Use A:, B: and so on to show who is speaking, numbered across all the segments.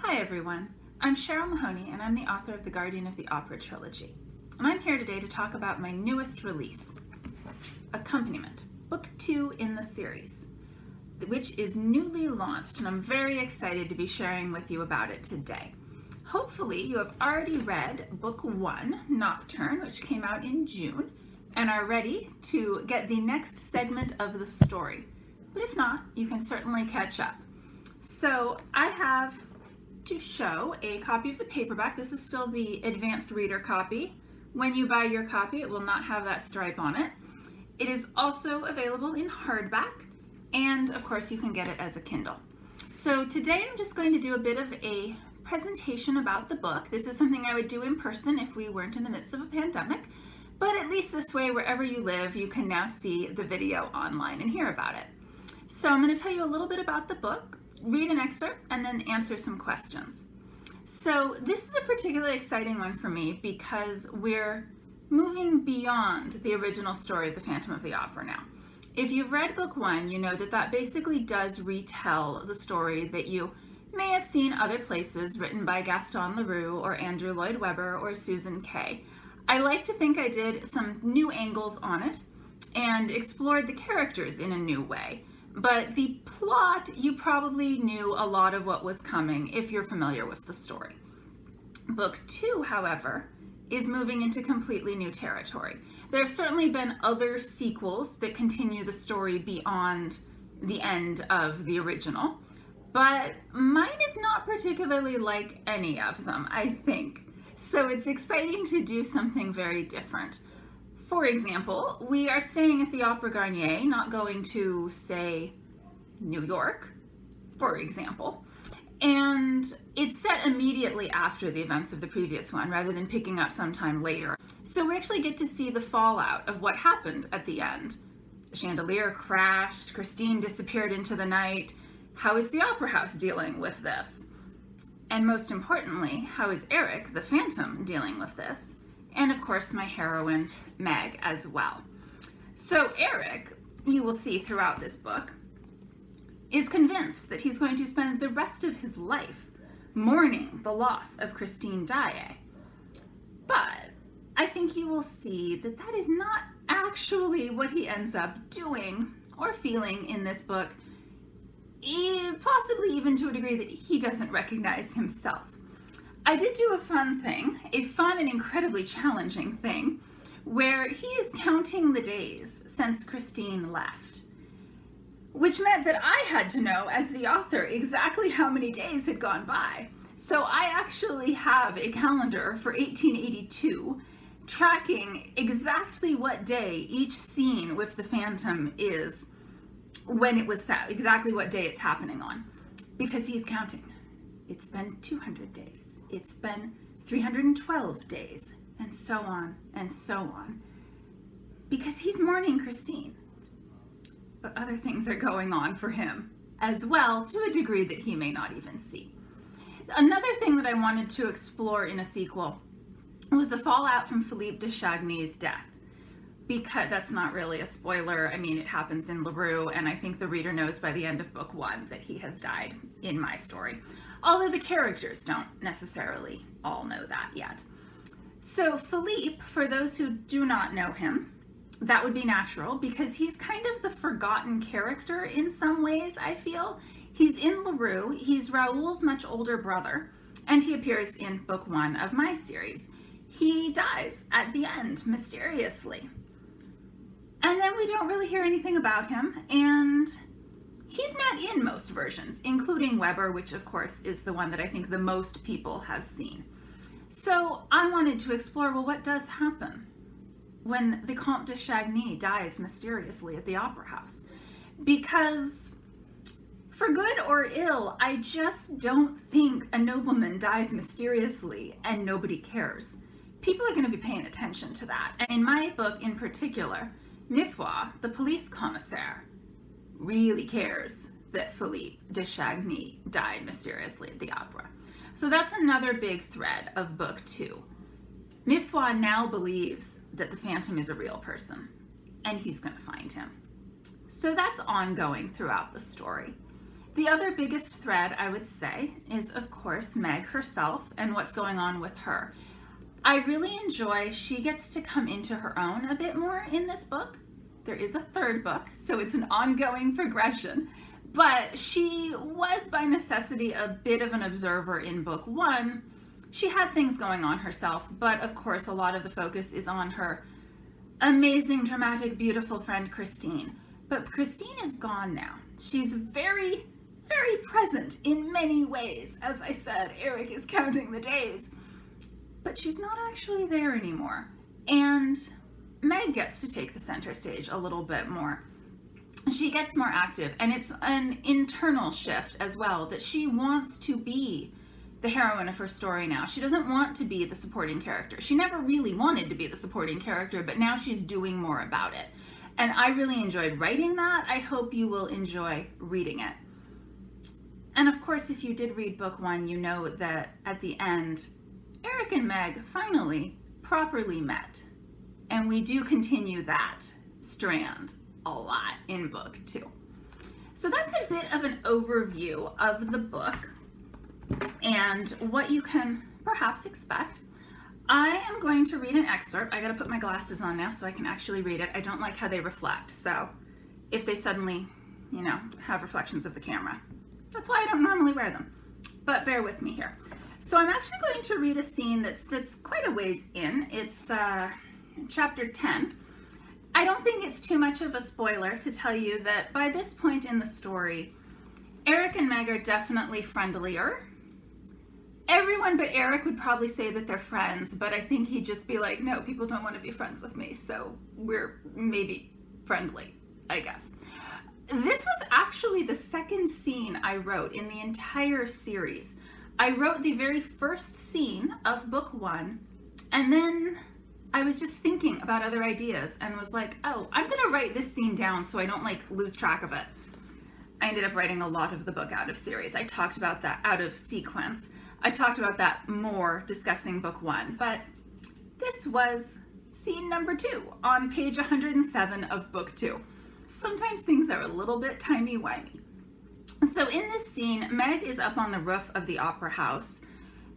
A: Hi everyone, I'm Cheryl Mahoney and I'm the author of the Guardian of the Opera trilogy. And I'm here today to talk about my newest release, Accompaniment, book 2 in the series, which is newly launched, and I'm very excited to be sharing with you about it today. Hopefully you have already read book 1, Nocturne, which came out in June, and are ready to get the next segment of the story. But if not, you can certainly catch up. So I have to show a copy of the paperback. This is still the advanced reader copy. When you buy your copy, it will not have that stripe on it. It is also available in hardback, and of course you can get it as a Kindle. So today I'm just going to do a bit of a presentation about the book. This is something I would do in person if we weren't in the midst of a pandemic, but at least this way, wherever you live, you can now see the video online and hear about it. So I'm going to tell you a little bit about the book, read an excerpt, and then answer some questions. So this is a particularly exciting one for me because we're moving beyond the original story of the Phantom of the Opera now. If you've read book 1, you know that that basically does retell the story that you may have seen other places, written by Gaston Leroux or Andrew Lloyd Webber or Susan Kay. I like to think I did some new angles on it and explored the characters in a new way. But the plot, you probably knew a lot of what was coming if you're familiar with the story. Book 2, however, is moving into completely new territory. There have certainly been other sequels that continue the story beyond the end of the original, but mine is not particularly like any of them, I think. So it's exciting to do something very different. For example, we are staying at the Opera Garnier, not going to, say, New York, for example. And it's set immediately after the events of the previous one, rather than picking up sometime later. So we actually get to see the fallout of what happened at the end. The chandelier crashed, Christine disappeared into the night. How is the Opera House dealing with this? And most importantly, how is Eric, the Phantom, dealing with this? And of course, my heroine, Meg, as well. So Eric, you will see throughout this book, is convinced that he's going to spend the rest of his life mourning the loss of Christine Daae. But I think you will see that that is not actually what he ends up doing or feeling in this book, possibly even to a degree that he doesn't recognize himself. I did do a fun thing, a fun and incredibly challenging thing, where he is counting the days since Christine left, which meant that I had to know, as the author, exactly how many days had gone by. So I actually have a calendar for 1882 tracking exactly what day each scene with the Phantom is when it was set, exactly what day it's happening on, because he's counting. It's been 200 days, it's been 312 days, and so on and so on. Because he's mourning Christine. But other things are going on for him as well, to a degree that he may not even see. Another thing that I wanted to explore in a sequel was the fallout from Philippe de Chagny's death. Because that's not really a spoiler. I mean, it happens in Leroux, and I think the reader knows by the end of book 1 that he has died in my story. Although the characters don't necessarily all know that yet. So Philippe, for those who do not know him, that would be natural because he's kind of the forgotten character in some ways, I feel. He's in Leroux, he's Raoul's much older brother, and he appears in book 1 of my series. He dies at the end, mysteriously. And then we don't really hear anything about him, and he's not in most versions, including Webber, which of course is the one that I think the most people have seen. So I wanted to explore, well, what does happen when the Comte de Chagny dies mysteriously at the Opera House? Because for good or ill, I just don't think a nobleman dies mysteriously and nobody cares. People are going to be paying attention to that. And in my book in particular, Miffroy, the police commissaire, really cares that Philippe de Chagny died mysteriously at the opera. So that's another big thread of book 2. Miffroy now believes that the Phantom is a real person, and he's going to find him. So that's ongoing throughout the story. The other biggest thread, I would say, is of course Meg herself and what's going on with her. I really enjoy she gets to come into her own a bit more in this book. There is a third book, so it's an ongoing progression. But she was by necessity a bit of an observer in book one. She had things going on herself, but of course a lot of the focus is on her amazing, dramatic, beautiful friend Christine. But Christine is gone now. She's very, very present in many ways. As I said, Eric is counting the days. But she's not actually there anymore. And Meg gets to take the center stage a little bit more. She gets more active, and it's an internal shift as well, that she wants to be the heroine of her story now. She doesn't want to be the supporting character. She never really wanted to be the supporting character, but now she's doing more about it. And I really enjoyed writing that. I hope you will enjoy reading it. And of course, if you did read book one, you know that at the end, Eric and Meg finally properly met. And we do continue that strand a lot in book two. So that's a bit of an overview of the book and what you can perhaps expect. I am going to read an excerpt. I gotta put my glasses on now so I can actually read it. I don't like how they reflect, so if they suddenly, have reflections of the camera, that's why I don't normally wear them, but bear with me here. So I'm actually going to read a scene that's quite a ways in. It's chapter 10. I don't think it's too much of a spoiler to tell you that by this point in the story, Eric and Meg are definitely friendlier. Everyone but Eric would probably say that they're friends, but I think he'd just be like, no, people don't want to be friends with me, so we're maybe friendly, I guess. This was actually the second scene I wrote in the entire series. I wrote the very first scene of book one, and then I was just thinking about other ideas and was like, oh, I'm gonna write this scene down so I don't lose track of it. I ended up writing a lot of the book out of series. I talked about that out of sequence. I talked about that more discussing book one, but this was scene number 2 on page 107 of book 2. Sometimes things are a little bit timey-wimey. So in this scene, Meg is up on the roof of the opera house.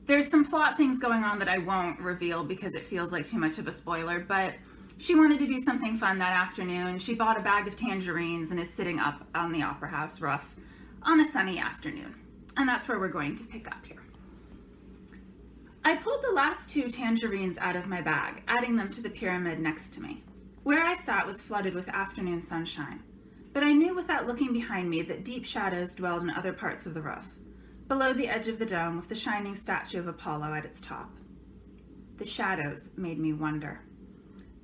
A: There's some plot things going on that I won't reveal because it feels like too much of a spoiler, but she wanted to do something fun that afternoon. She bought a bag of tangerines and is sitting up on the opera house roof on a sunny afternoon. And that's where we're going to pick up here. I pulled the last 2 tangerines out of my bag, adding them to the pyramid next to me. Where I sat was flooded with afternoon sunshine, but I knew without looking behind me that deep shadows dwelled in other parts of the roof, below the edge of the dome with the shining statue of Apollo at its top. The shadows made me wonder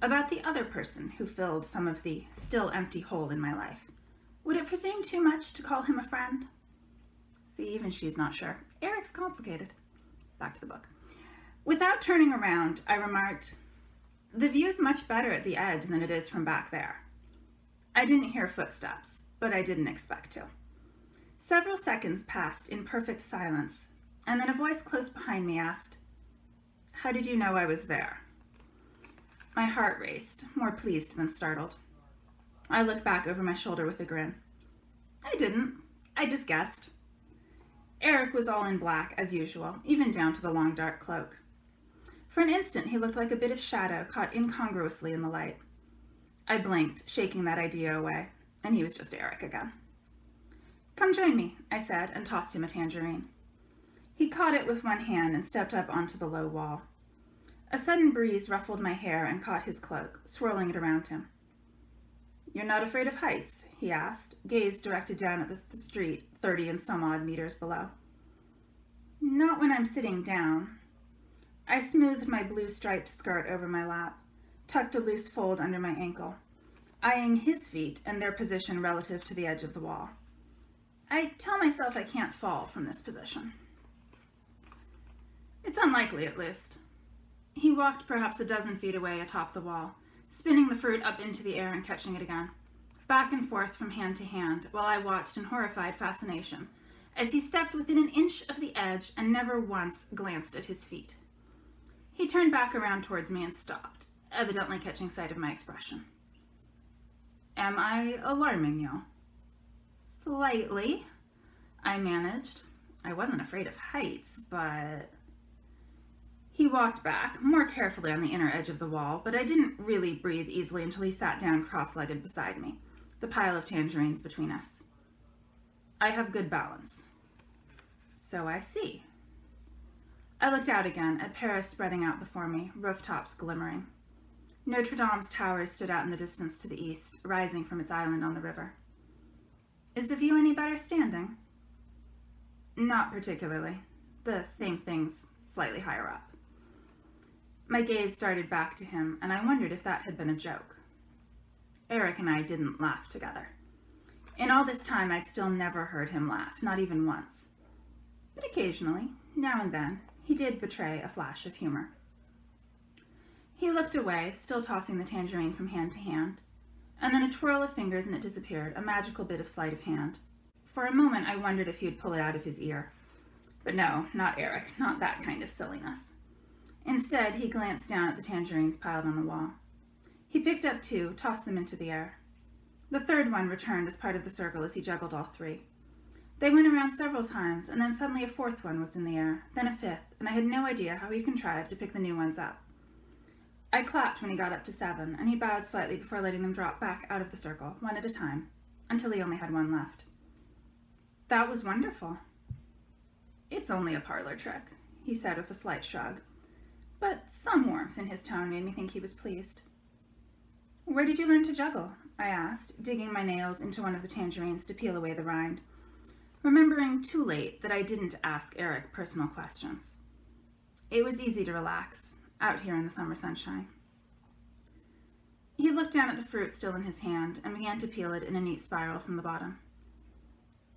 A: about the other person who filled some of the still empty hole in my life. Would it presume too much to call him a friend? See, even she's not sure. Eric's complicated. Back to the book. Without turning around, I remarked, "The view's much better at the edge than it is from back there." I didn't hear footsteps, but I didn't expect to. Several seconds passed in perfect silence, and then a voice close behind me asked, "How did you know I was there?" My heart raced, more pleased than startled. I looked back over my shoulder with a grin. I didn't. I just guessed. Eric was all in black, as usual, even down to the long dark cloak. For an instant, he looked like a bit of shadow caught incongruously in the light. I blinked, shaking that idea away, and he was just Eric again. "Come join me," I said, and tossed him a tangerine. He caught it with one hand and stepped up onto the low wall. A sudden breeze ruffled my hair and caught his cloak, swirling it around him. "You're not afraid of heights?" he asked, gaze directed down at the street 30 and some odd meters below. "Not when I'm sitting down." I smoothed my blue striped skirt over my lap, tucked a loose fold under my ankle, eyeing his feet and their position relative to the edge of the wall. I tell myself I can't fall from this position. It's unlikely, at least. He walked perhaps a dozen feet away atop the wall, spinning the fruit up into the air and catching it again, back and forth from hand to hand, while I watched in horrified fascination, as he stepped within an inch of the edge and never once glanced at his feet. He turned back around towards me and stopped, evidently catching sight of my expression. "Am I alarming you?" "Slightly." I managed. I wasn't afraid of heights, but... He walked back, more carefully on the inner edge of the wall, but I didn't really breathe easily until he sat down cross-legged beside me, the pile of tangerines between us. I have good balance. So I see. I looked out again at Paris spreading out before me, rooftops glimmering. Notre Dame's towers stood out in the distance to the east, rising from its island on the river. Is the view any better standing? Not particularly. The same things, slightly higher up. My gaze darted back to him, and I wondered if that had been a joke. Eric and I didn't laugh together. In all this time, I'd still never heard him laugh, not even once. But occasionally, now and then, he did betray a flash of humor. He looked away, still tossing the tangerine from hand to hand, and then a twirl of fingers and it disappeared, a magical bit of sleight of hand. For a moment, I wondered if he'd pull it out of his ear. But no, not Eric, not that kind of silliness. Instead, he glanced down at the tangerines piled on the wall. He picked up two, tossed them into the air. The third one returned as part of the circle as he juggled all three. They went around several times, and then suddenly a fourth one was in the air, then a fifth, and I had no idea how he contrived to pick the new ones up. I clapped when he got up to 7, and he bowed slightly before letting them drop back out of the circle, one at a time, until he only had one left. That was wonderful. It's only a parlor trick, he said with a slight shrug, but some warmth in his tone made me think he was pleased. Where did you learn to juggle? I asked, digging my nails into one of the tangerines to peel away the rind, remembering too late that I didn't ask Eric personal questions. It was easy to relax, out here in the summer sunshine. He looked down at the fruit still in his hand and began to peel it in a neat spiral from the bottom.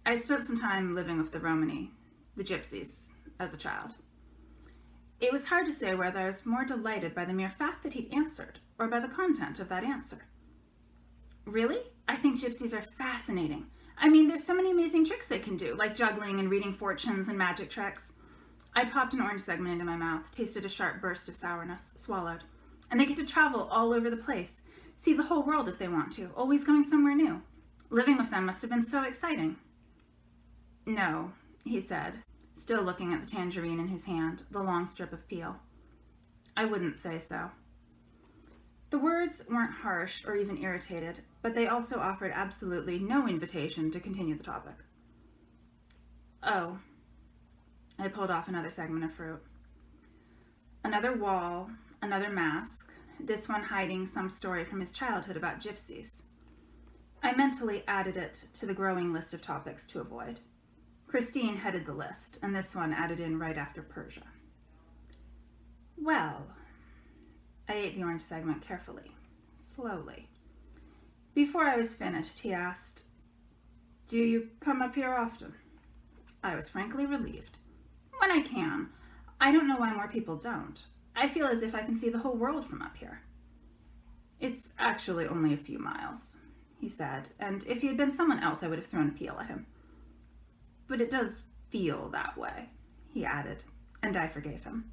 A: I spent some time living with the Romani, the gypsies, as a child. It was hard to say whether I was more delighted by the mere fact that he'd answered, or by the content of that answer. Really? I think gypsies are fascinating. I mean, there's so many amazing tricks they can do, like juggling and reading fortunes and magic tricks. I popped an orange segment into my mouth, tasted a sharp burst of sourness, swallowed. And they get to travel all over the place, see the whole world if they want to, always going somewhere new. Living with them must have been so exciting. No, he said, still looking at the tangerine in his hand, the long strip of peel. I wouldn't say so. The words weren't harsh or even irritated, but they also offered absolutely no invitation to continue the topic. Oh. I pulled off another segment of fruit. Another wall, another mask, this one hiding some story from his childhood about gypsies. I mentally added it to the growing list of topics to avoid. Christine headed the list, and this one added in right after Persia. Well, I ate the orange segment carefully, slowly. Before I was finished, he asked, "Do you come up here often?" I was frankly relieved. When I can. I don't know why more people don't. I feel as if I can see the whole world from up here. It's actually only a few miles, he said, and if he had been someone else, I would have thrown a peel at him. But it does feel that way, he added, and I forgave him.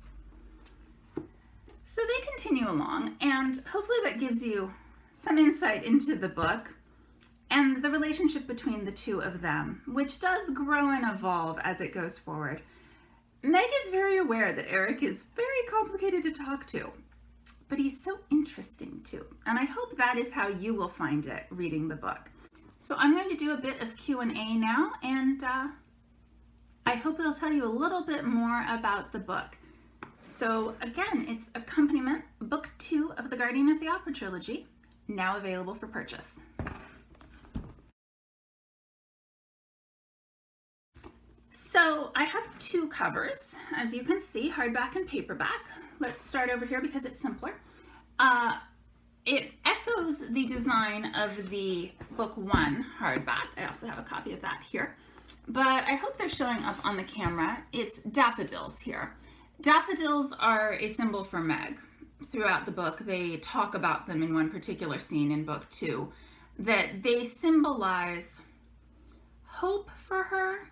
A: So they continue along, and hopefully that gives you some insight into the book and the relationship between the two of them, which does grow and evolve as it goes forward. Meg is very aware that Eric is very complicated to talk to, but he's so interesting too, and I hope that is how you will find it reading the book. So I'm going to do a bit of Q&A now, and I hope it'll tell you a little bit more about the book. So again, it's Accompaniment, Book 2 of the Guardian of the Opera trilogy, now available for purchase. So I have two covers, as you can see, hardback and paperback. Let's start over here because it's simpler. It echoes the design of the book 1 hardback. I also have a copy of that here, but I hope they're showing up on the camera. It's daffodils here. Daffodils are a symbol for Meg. Throughout the book, they talk about them in one particular scene in book 2, that they symbolize hope for her.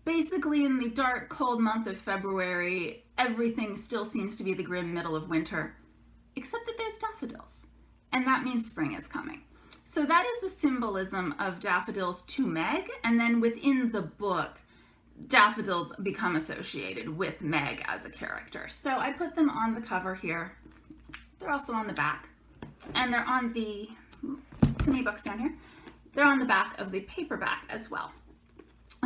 A: Basically, in the dark, cold month of February, everything still seems to be the grim middle of winter, except that there's daffodils, and that means spring is coming. So that is the symbolism of daffodils to Meg, and then within the book, daffodils become associated with Meg as a character. So I put them on the cover here. They're also on the back, and they're on the, too many books down here, they're on the back of the paperback as well.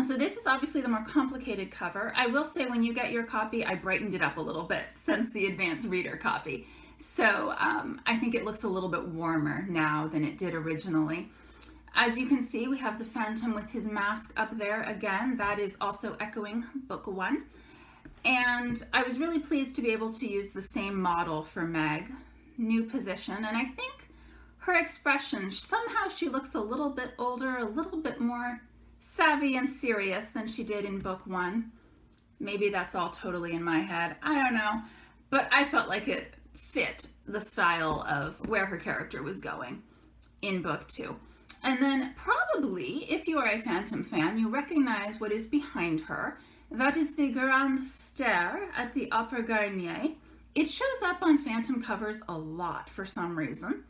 A: So this is obviously the more complicated cover. I will say when you get your copy, I brightened it up a little bit since the advanced reader copy. So I think it looks a little bit warmer now than it did originally. As you can see, we have the Phantom with his mask up there again. That is also echoing book 1. And I was really pleased to be able to use the same model for Meg, new position. And I think her expression, somehow she looks a little bit older, a little bit more savvy and serious than she did in book 1. Maybe that's all totally in my head. I don't know. But I felt like it fit the style of where her character was going in book 2. And then probably, if you are a Phantom fan, you recognize what is behind her. That is the Grand Stair at the Opera Garnier. It shows up on Phantom covers a lot for some reason.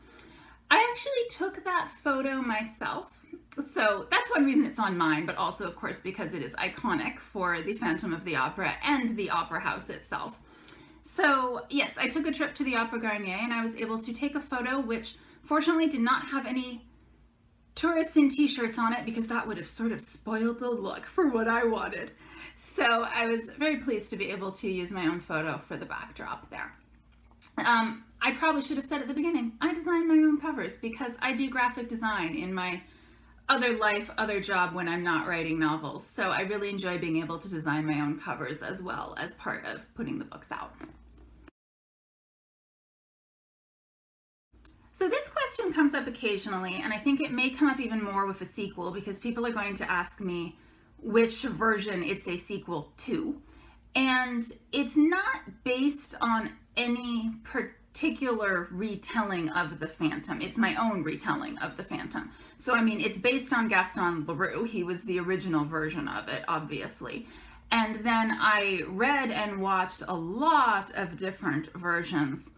A: I actually took that photo myself. So that's one reason it's on mine, but also, of course, because it is iconic for the Phantom of the Opera and the Opera House itself. So yes, I took a trip to the Opera Garnier and I was able to take a photo which fortunately did not have any tourists in t-shirts on it because that would have sort of spoiled the look for what I wanted. So I was very pleased to be able to use my own photo for the backdrop there. I probably should have said at the beginning, I design my own covers because I do graphic design in my other life, other job when I'm not writing novels. So I really enjoy being able to design my own covers as well as part of putting the books out. So this question comes up occasionally, and I think it may come up even more with a sequel because people are going to ask me which version it's a sequel to. And it's not based on any particular retelling of the Phantom. It's my own retelling of the Phantom. So, I mean, it's based on Gaston Leroux. He was the original version of it, obviously. And then I read and watched a lot of different versions,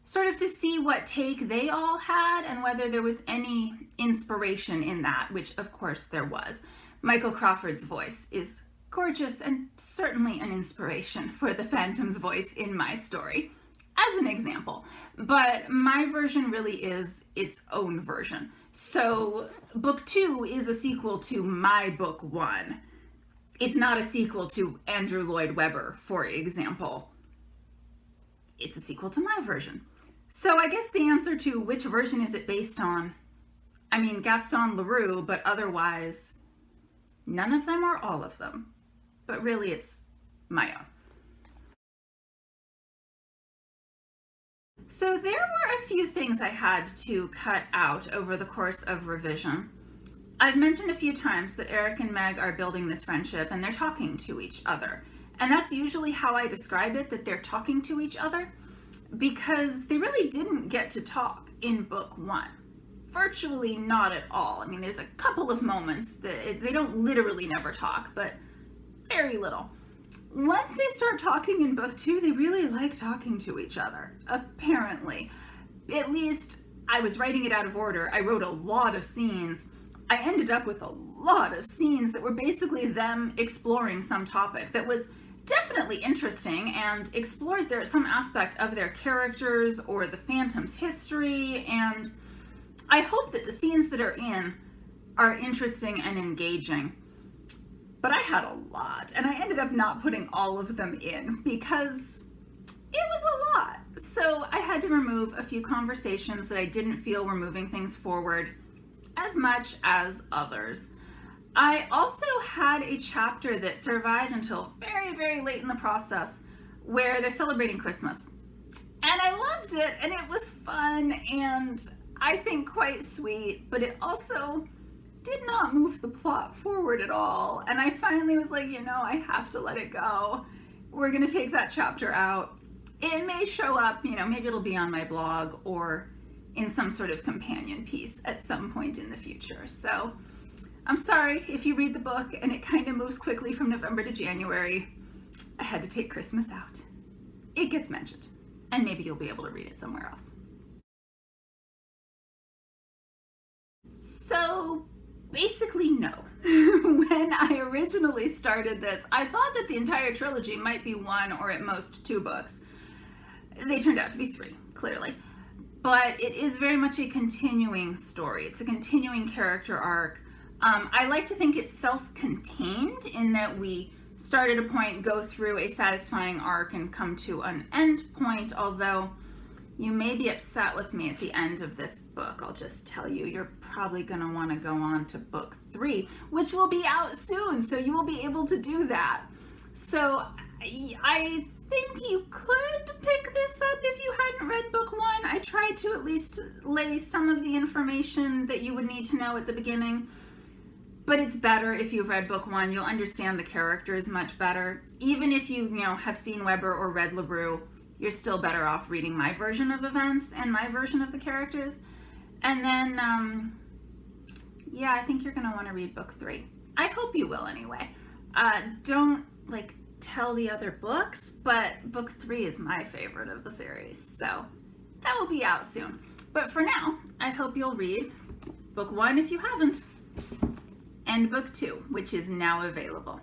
A: sort of to see what take they all had and whether there was any inspiration in that, which of course there was. Michael Crawford's voice is gorgeous and certainly an inspiration for the Phantom's voice in my story, as an example. But my version really is its own version. So book 2 is a sequel to my book 1. It's not a sequel to Andrew Lloyd Webber, for example. It's a sequel to my version. So I guess the answer to which version is it based on, I mean Gaston Leroux, but otherwise none of them or all of them. But really it's my own. So there were a few things I had to cut out over the course of revision. I've mentioned a few times that Eric and Meg are building this friendship and they're talking to each other. And that's usually how I describe it, that they're talking to each other, because they really didn't get to talk in book 1. Virtually not at all. I mean, there's a couple of moments that they don't literally never talk, but very little. Once they start talking in book 2, they really like talking to each other, apparently. At least I was writing it out of order. I wrote a lot of scenes. I ended up with a lot of scenes that were basically them exploring some topic that was definitely interesting and explored some aspect of their characters or the Phantom's history, and I hope that the scenes that are in are interesting and engaging. But I had a lot, and I ended up not putting all of them in because it was a lot. So I had to remove a few conversations that I didn't feel were moving things forward as much as others. I also had a chapter that survived until very, very late in the process where they're celebrating Christmas. And I loved it, and it was fun, and I think quite sweet, but it also did not move the plot forward at all. And I finally was like, I have to let it go. We're gonna take that chapter out. It may show up, maybe it'll be on my blog or in some sort of companion piece at some point in the future. So I'm sorry if you read the book and it kind of moves quickly from November to January. I had to take Christmas out. It gets mentioned, and maybe you'll be able to read it somewhere else. So Basically, no. When I originally started this, I thought that the entire trilogy might be 1 or at most 2 books. They turned out to be 3, clearly. But it is very much a continuing story. It's a continuing character arc. I like to think it's self-contained in that we start at a point, go through a satisfying arc, and come to an end point, although you may be upset with me at the end of this book. I'll just tell you, you're probably going to want to go on to book 3, which will be out soon, so you will be able to do that. So I think you could pick this up if you hadn't read book 1. I tried to at least lay some of the information that you would need to know at the beginning. But it's better if you've read book 1. You'll understand the characters much better. Even if you have seen Weber or read LeBrew, you're still better off reading my version of events and my version of the characters. And then, yeah, I think you're going to want to read book 3. I hope you will anyway. Don't, tell the other books, but book 3 is my favorite of the series. So that will be out soon. But for now, I hope you'll read book 1 if you haven't, and book 2, which is now available.